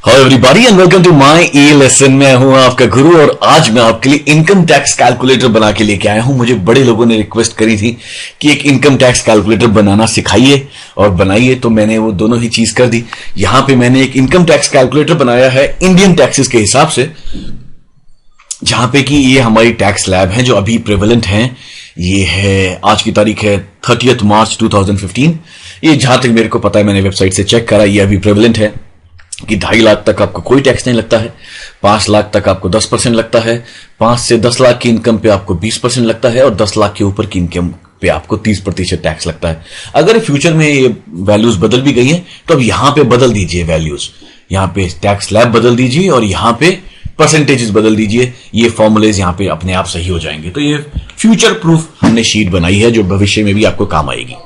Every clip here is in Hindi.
Hello everybody and welcome to my e lesson. मैं हूं आपका गुरु और आज मैं आपके लिए इनकम टैक्स कैलकुलेटर बना के लेके आया हूं। मुझे बड़े लोगों ने रिक्वेस्ट करी थी कि एक इनकम टैक्स कैलकुलेटर बनाना सिखाइए और बनाइए, तो मैंने वो दोनों ही चीज कर दी। यहां पे मैंने एक इनकम टैक्स कैलकुलेटर बनाया है इंडियन टैक्सेस के हिसाब से, जहां पे कि ये हमारी टैक्स स्लैब है जो अभी प्रेवलेंट है। ये है, आज की तारीख है 30 मार्च 2015। ये जहां तक मेरे को पता है, मैंने वेबसाइट से चेक करा, ये अभी प्रेवलेंट है कि 2.5 लाख तक आपको कोई टैक्स नहीं लगता है, 5 लाख तक आपको 10% लगता है, 5 से 10 लाख की इनकम पे आपको 20% लगता है और 10 लाख के ऊपर की इनकम पे आपको 30% टैक्स लगता है। अगर फ्यूचर में ये वैल्यूज बदल भी गई हैं तो अब यहां पे बदल दीजिए वैल्यूज, यहां पे टैक्स स्लैब बदल दीजिए और यहां पे परसेंटेजेस बदल दीजिए। ये फॉर्मूलेज यहां पे अपने आप सही हो जाएंगे। तो ये फ्यूचर प्रूफ हमने शीट बनाई है जो भविष्य में भी आपको काम आएगी।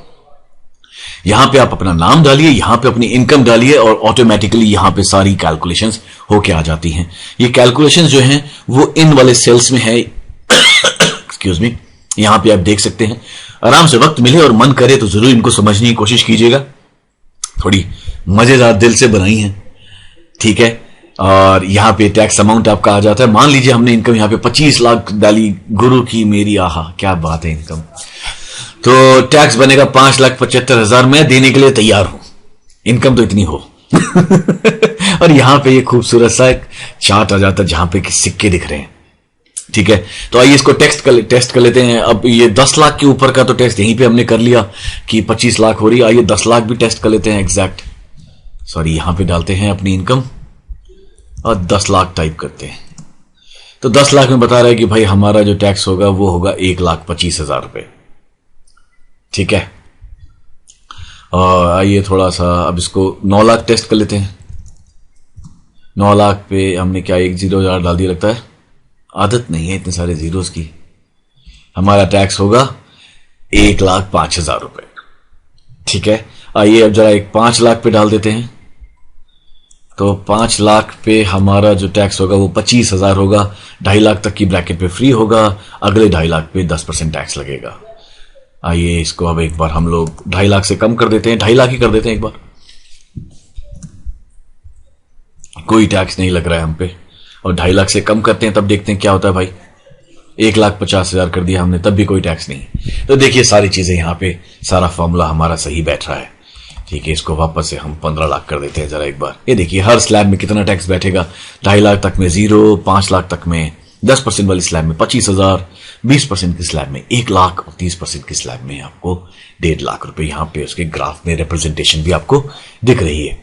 यहां पे आप अपना नाम डालिए, यहां पे अपनी इनकम डालिए और ऑटोमेटिकली यहां पे सारी कैलकुलेशंस होके आ जाती हैं। ये कैलकुलेशंस जो हैं वो इन वाले सेल्स में है। एक्सक्यूज मी, यहां पे आप देख सकते हैं। आराम से वक्त मिले और मन करे तो जरूर इनको समझने की कोशिश कीजिएगा। थोड़ी मजेदार दिल से बनाई है, ठीक है। और यहां पे टैक्स अमाउंट आपका आ जाता है। मान लीजिए हमने इनकम यहां पे 25 लाख डाली, गुरु की मेरी, आहा क्या बात है इनकम, तो टैक्स बनेगा 5,75,000। मैं देने के लिए तैयार हूं, इनकम तो इतनी हो। और यहां पे ये खूबसूरत सा एक चार्ट आ जाता है जहां पे सिक्के दिख रहे हैं, ठीक है। तो आइए इसको टेस्ट कर लेते हैं। अब ये 10 लाख के ऊपर का तो टेस्ट यहीं पे हमने कर लिया कि 25 लाख हो रही है। आइए 10 लाख भी टेस्ट कर लेते हैं एग्जैक्ट। सॉरी, यहां पे डालते हैं अपनी इनकम और 10 लाख टाइप करते हैं। तो 10 लाख में बता रहा है कि भाई हमारा जो टैक्स होगा वो होगा 1,25,000 रुपए, ठीक है। और आइए थोड़ा सा अब इसको 9 लाख टेस्ट कर लेते हैं। 9 लाख पे हमने क्या 1 0 डाल दिया, लगता है आदत नहीं है इतने सारे जीरोस की। हमारा टैक्स होगा 1,05,000 रुपए, ठीक है। आइए अब जरा एक 5 लाख पे डाल देते हैं। तो 5 लाख पे हमारा जो टैक्स होगा वो 25,000 होगा। 2.5 लाख तक की ब्रैकेट पे फ्री होगा, अगले 2.5 लाख पे 10% टैक्स लगेगा। आइए इसको अब एक बार हम लोग 2.5 लाख से कम कर देते हैं, 2.5 लाख ही कर देते हैं एक बार। कोई टैक्स नहीं लग रहा है हम पे, और 2.5 लाख से कम करते हैं तब देखते हैं क्या होता है। भाई 1,50,000 कर दिया हमने, तब भी कोई टैक्स नहीं। तो देखिए सारी चीजें यहां पे, सारा फॉर्मूला हमारा सही बैठ रहा है, ठीक है। इसको वापस से हम 15 लाख कर देते हैं जरा एक बार। ये देखिए हर स्लैब में कितना टैक्स बैठेगा। 2.5 लाख तक में 0, 5 लाख तक में 10% वाली स्लैब में 25,000, 20% की स्लैब में 1 लाख और 30% की स्लैब में आपको 1.5 लाख रुपए। यहां पे उसके ग्राफ में रिप्रेजेंटेशन भी आपको दिख रही है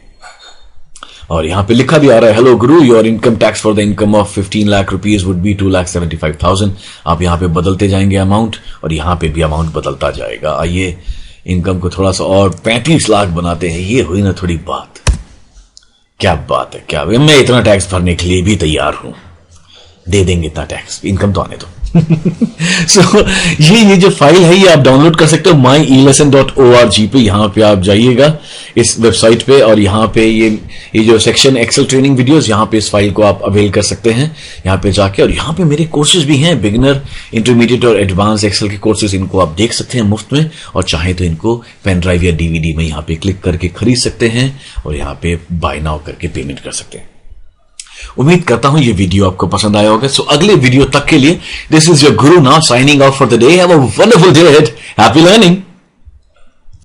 और यहां पे लिखा भी आ रहा है, hello Guru, your income tax for the income of 15 lakh rupees would be 2,75,000। आप यहां पे बदलते जाएंगे अमाउंट और यहां पे भी अमाउंट बदलता जाएगा। आइए इनकम को थोड़ा सा और 35 लाख बनाते हैं। ये हुई ना थोड़ी बात, क्या बात है, क्या मैं इतना टैक्स भरने के लिए भी तैयार हूं। दे देंगे इतना टैक्स, इनकम तो आने दो। सो ये जो फाइल है ये आप डाउनलोड कर सकते हो myelesson.org पे। यहां पे आप जाइएगा इस वेबसाइट पे और यहां पे ये जो सेक्शन एक्सेल ट्रेनिंग वीडियोस, यहां पे इस फाइल को आप अवेल कर सकते हैं यहां पे जाके। और यहां पे मेरे कोर्सेज भी हैं, बिगिनर, इंटरमीडिएट और एडवांस एक्सेल के कोर्सेज, इनको आप देख सकते हैं मुफ्त में। और चाहे तो इनको पेन ड्राइव या डीवीडी में यहां पे क्लिक करके खरीद सकते हैं और यहां पे बाय नाउ करके पेमेंट कर सकते हैं। उम्मीद करता हूं ये वीडियो आपको पसंद आया होगा। सो अगले वीडियो तक के लिए this is your Guru now signing off for the day. Have a wonderful day ahead. Happy learning.